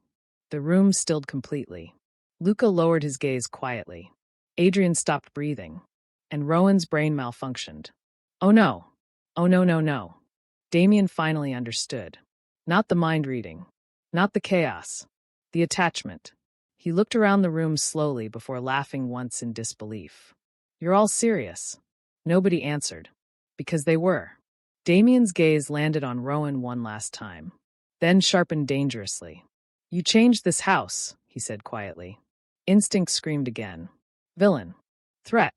The room stilled completely. Luca lowered his gaze quietly. Adrian stopped breathing. And Rowan's brain malfunctioned. Oh no. Oh no, no, no. Damien finally understood. Not the mind reading. Not the chaos. The attachment. He looked around the room slowly before laughing once in disbelief. You're all serious. Nobody answered. Because they were. Damien's gaze landed on Rowan one last time. Then sharpened dangerously. You changed this house, he said quietly. Instinct screamed again. Villain. Threat.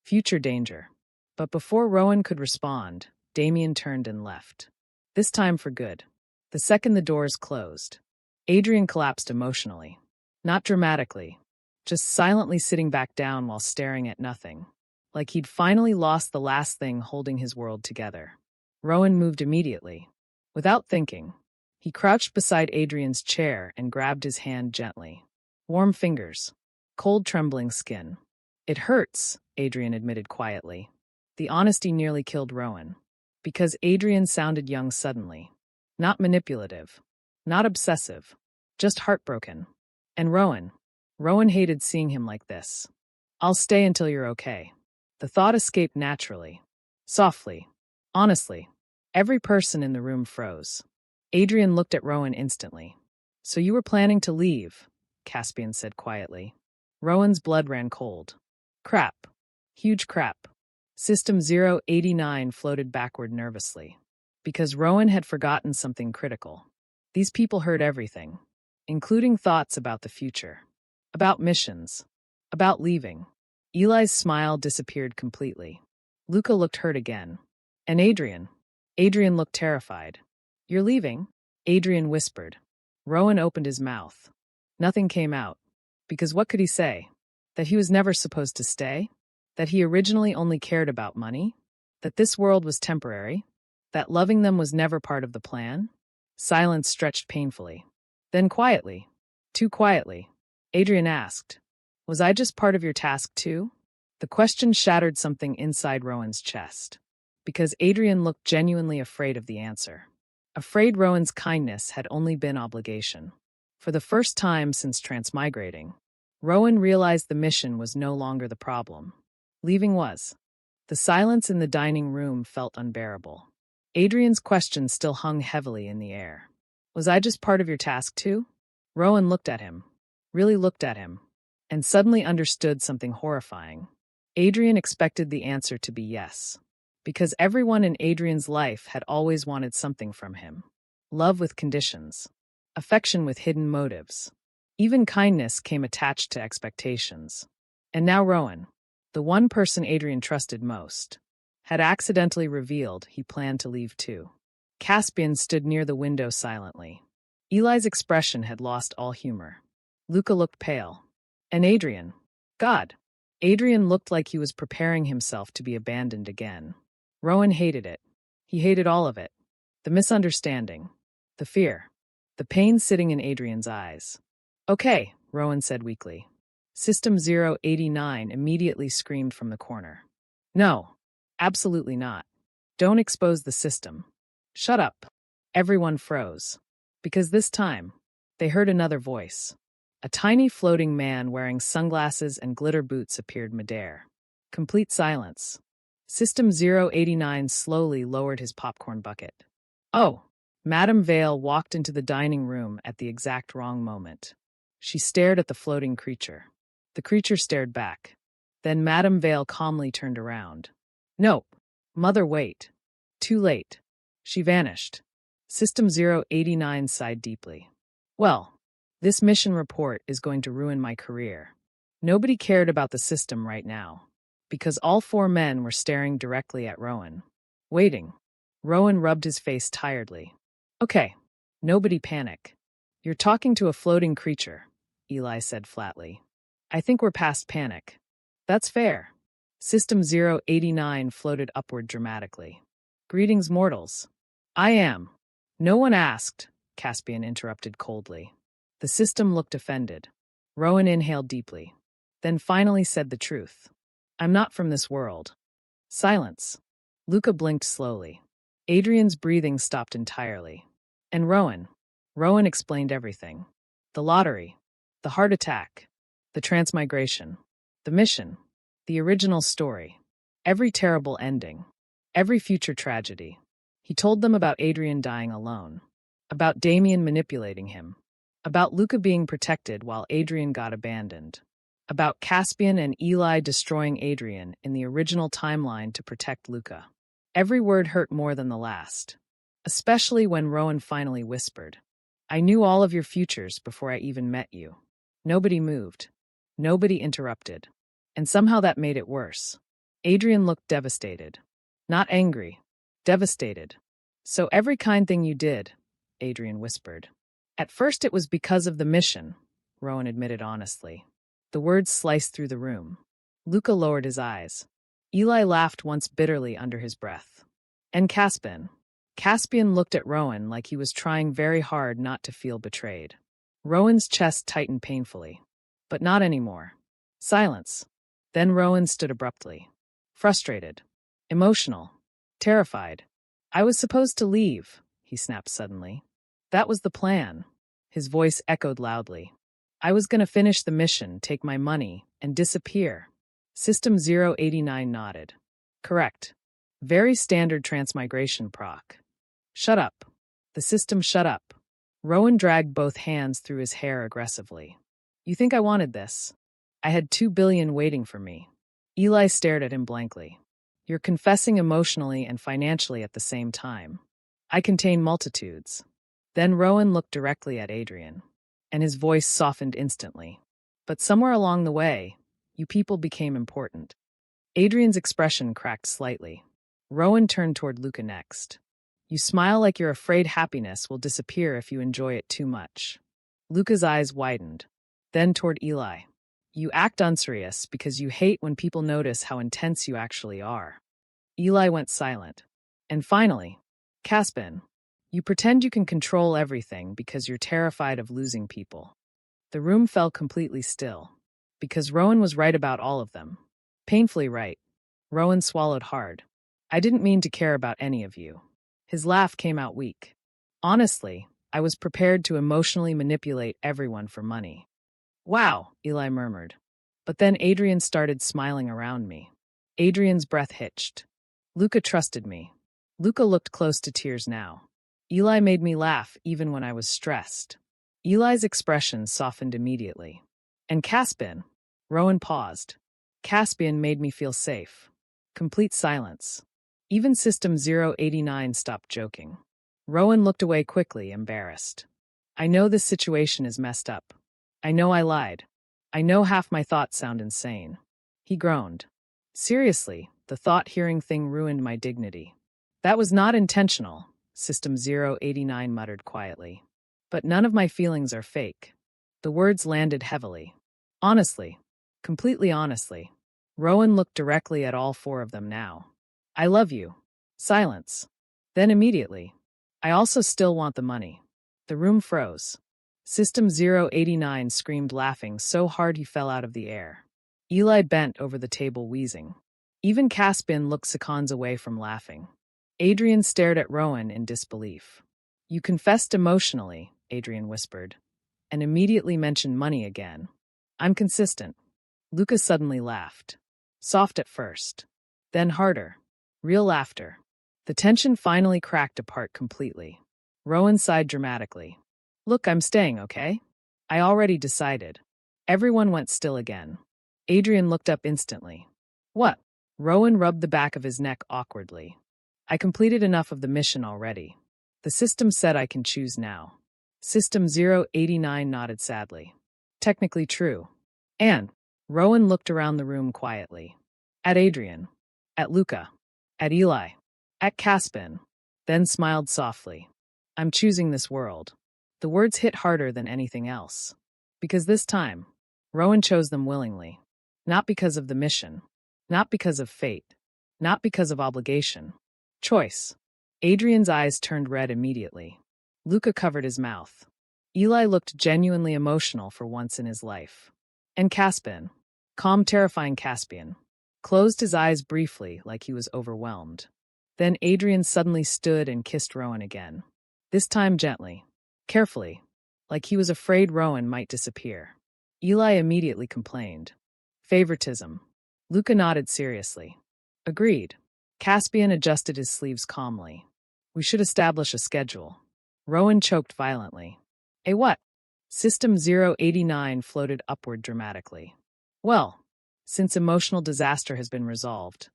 Future danger. But before Rowan could respond, Damien turned and left. This time for good. The second the doors closed, Adrian collapsed emotionally. Not dramatically, just silently sitting back down while staring at nothing, like he'd finally lost the last thing holding his world together. Rowan moved immediately. Without thinking, he crouched beside Adrian's chair and grabbed his hand gently. Warm fingers. Cold, trembling skin. It hurts, Adrian admitted quietly. The honesty nearly killed Rowan. Because Adrian sounded young suddenly. Not manipulative. Not obsessive. Just heartbroken. And Rowan hated seeing him like this. I'll stay until you're okay. The thought escaped naturally. Softly. Honestly. Every person in the room froze. Adrian looked at Rowan instantly. So you were planning to leave, Caspian said quietly. Rowan's blood ran cold. Crap. Huge crap. System 089 floated backward nervously. Because Rowan had forgotten something critical. These people heard everything. Including thoughts about the future. About missions. About leaving. Eli's smile disappeared completely. Luca looked hurt again. And Adrian? Adrian looked terrified. You're leaving? Adrian whispered. Rowan opened his mouth. Nothing came out. Because what could he say? That he was never supposed to stay? That he originally only cared about money? That this world was temporary? That loving them was never part of the plan? Silence stretched painfully. Then quietly, too quietly, Adrian asked, Was I just part of your task too? The question shattered something inside Rowan's chest. Because Adrian looked genuinely afraid of the answer. Afraid Rowan's kindness had only been obligation. For the first time since transmigrating, Rowan realized the mission was no longer the problem. Leaving was. The silence in the dining room felt unbearable. Adrian's question still hung heavily in the air. Was I just part of your task too? Rowan looked at him, really looked at him, and suddenly understood something horrifying. Adrian expected the answer to be yes. Because everyone in Adrian's life had always wanted something from him. Love with conditions. Affection with hidden motives. Even kindness came attached to expectations. And now Rowan, the one person Adrian trusted most, had accidentally revealed he planned to leave too. Caspian stood near the window silently. Eli's expression had lost all humor. Luca looked pale. And Adrian? God! Adrian looked like he was preparing himself to be abandoned again. Rowan hated it. He hated all of it. The misunderstanding. The fear. The pain sitting in Adrian's eyes. Okay, Rowan said weakly. System 089 immediately screamed from the corner. No, absolutely not. Don't expose the system. Shut up. Everyone froze. Because this time, they heard another voice. A tiny floating man wearing sunglasses and glitter boots appeared midair. Complete silence. System 089 slowly lowered his popcorn bucket. Oh! Madame Vale walked into the dining room at the exact wrong moment. She stared at the floating creature. The creature stared back. Then Madame Vale calmly turned around. Nope. Mother, wait. Too late. She vanished. System 089 sighed deeply. Well, this mission report is going to ruin my career. Nobody cared about the system right now. Because all four men were staring directly at Rowan. Waiting. Rowan rubbed his face tiredly. Okay, nobody panic. You're talking to a floating creature, Eli said flatly. I think we're past panic. That's fair. System 089 floated upward dramatically. Greetings, mortals. I am. No one asked, Caspian interrupted coldly. The system looked offended. Rowan inhaled deeply. Then finally said the truth. I'm not from this world. Silence. Luca blinked slowly. Adrian's breathing stopped entirely. And Rowan. Rowan explained everything. The lottery. The heart attack. The transmigration. The mission. The original story. Every terrible ending. Every future tragedy. He told them about Adrian dying alone. About Damien manipulating him. About Luca being protected while Adrian got abandoned. About Caspian and Eli destroying Adrian in the original timeline to protect Luca. Every word hurt more than the last. Especially when Rowan finally whispered, I knew all of your futures before I even met you. Nobody moved. Nobody interrupted. And somehow that made it worse. Adrian looked devastated. Not angry. Devastated. So every kind thing you did, Adrian whispered. At first it was because of the mission, Rowan admitted honestly. The words sliced through the room. Luca lowered his eyes. Eli laughed once bitterly under his breath. And Caspian. Caspian looked at Rowan like he was trying very hard not to feel betrayed. Rowan's chest tightened painfully. But not anymore. Silence. Then Rowan stood abruptly. Frustrated. Emotional. Terrified. I was supposed to leave, he snapped suddenly. That was the plan. His voice echoed loudly. I was going to finish the mission, take my money, and disappear. System 089 nodded. Correct. Very standard transmigration proc. Shut up. The system shut up. Rowan dragged both hands through his hair aggressively. You think I wanted this? I had 2 billion waiting for me. Eli stared at him blankly. You're confessing emotionally and financially at the same time. I contain multitudes. Then Rowan looked directly at Adrian, and his voice softened instantly. But somewhere along the way, you people became important. Adrian's expression cracked slightly. Rowan turned toward Luca next. You smile like you're afraid happiness will disappear if you enjoy it too much. Luca's eyes widened. Then toward Eli. You act unserious because you hate when people notice how intense you actually are. Eli went silent. And finally, Caspian, you pretend you can control everything because you're terrified of losing people. The room fell completely still. Because Rowan was right about all of them. Painfully right. Rowan swallowed hard. I didn't mean to care about any of you. His laugh came out weak. Honestly, I was prepared to emotionally manipulate everyone for money. Wow, Eli murmured. But then Adrian started smiling around me. Adrian's breath hitched. Luca trusted me. Luca looked close to tears now. Eli made me laugh even when I was stressed. Eli's expression softened immediately. And Caspian? Rowan paused. Caspian made me feel safe. Complete silence. Even System 089 stopped joking. Rowan looked away quickly, embarrassed. I know this situation is messed up. I know I lied. I know half my thoughts sound insane. He groaned. Seriously, the thought-hearing thing ruined my dignity. That was not intentional, System 089 muttered quietly. But none of my feelings are fake. The words landed heavily. Honestly, completely honestly. Rowan looked directly at all four of them now. I love you. Silence. Then immediately. I also still want the money. The room froze. System 089 screamed, laughing so hard he fell out of the air. Eli bent over the table, wheezing. Even Caspian looked seconds away from laughing. Adrian stared at Rowan in disbelief. You confessed emotionally, Adrian whispered, and immediately mentioned money again. I'm consistent. Luca suddenly laughed. Soft at first. Then harder. Real laughter. The tension finally cracked apart completely. Rowan sighed dramatically. Look, I'm staying, okay? I already decided. Everyone went still again. Adrian looked up instantly. What? Rowan rubbed the back of his neck awkwardly. I completed enough of the mission already. The system said I can choose now. System 089 nodded sadly. Technically true. And Rowan looked around the room quietly. At Adrian. At Luca. At Eli. At Caspian. Then smiled softly. I'm choosing this world. The words hit harder than anything else. Because this time, Rowan chose them willingly. Not because of the mission. Not because of fate. Not because of obligation. Choice. Adrian's eyes turned red immediately. Luca covered his mouth. Eli looked genuinely emotional for once in his life. And Caspian, calm, terrifying Caspian, closed his eyes briefly like he was overwhelmed. Then Adrian suddenly stood and kissed Rowan again. This time gently, carefully, like he was afraid Rowan might disappear. Eli immediately complained. Favoritism. Luca nodded seriously. Agreed. Caspian adjusted his sleeves calmly. We should establish a schedule. Rowan choked violently. A what? System 089 floated upward dramatically. Well, since emotional disaster has been resolved,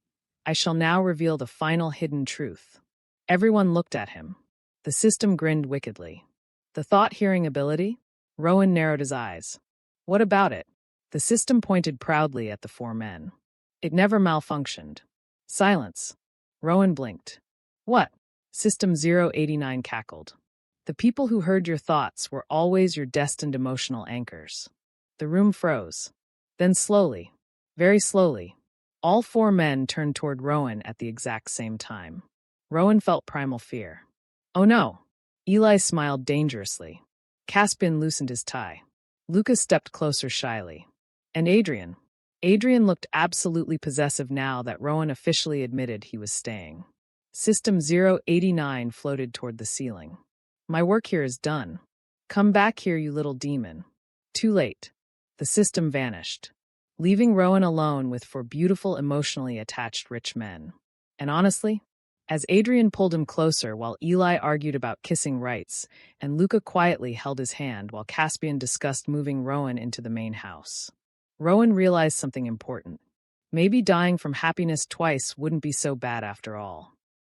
I shall now reveal the final hidden truth. Everyone looked at him. The system grinned wickedly. The thought-hearing ability? Rowan narrowed his eyes. What about it? The system pointed proudly at the four men. It never malfunctioned. Silence. Rowan blinked. What? System 089 cackled. The people who heard your thoughts were always your destined emotional anchors. The room froze. Then slowly, very slowly, all four men turned toward Rowan at the exact same time. Rowan felt primal fear. Oh no! Eli smiled dangerously. Caspian loosened his tie. Luca stepped closer shyly. And Adrian? Adrian looked absolutely possessive now that Rowan officially admitted he was staying. System 089 floated toward the ceiling. My work here is done. Come back here, you little demon. Too late. The system vanished, leaving Rowan alone with four beautiful, emotionally attached rich men. And honestly, as Adrian pulled him closer while Eli argued about kissing rights, and Luca quietly held his hand while Caspian discussed moving Rowan into the main house, Rowan realized something important. Maybe dying from happiness twice wouldn't be so bad after all.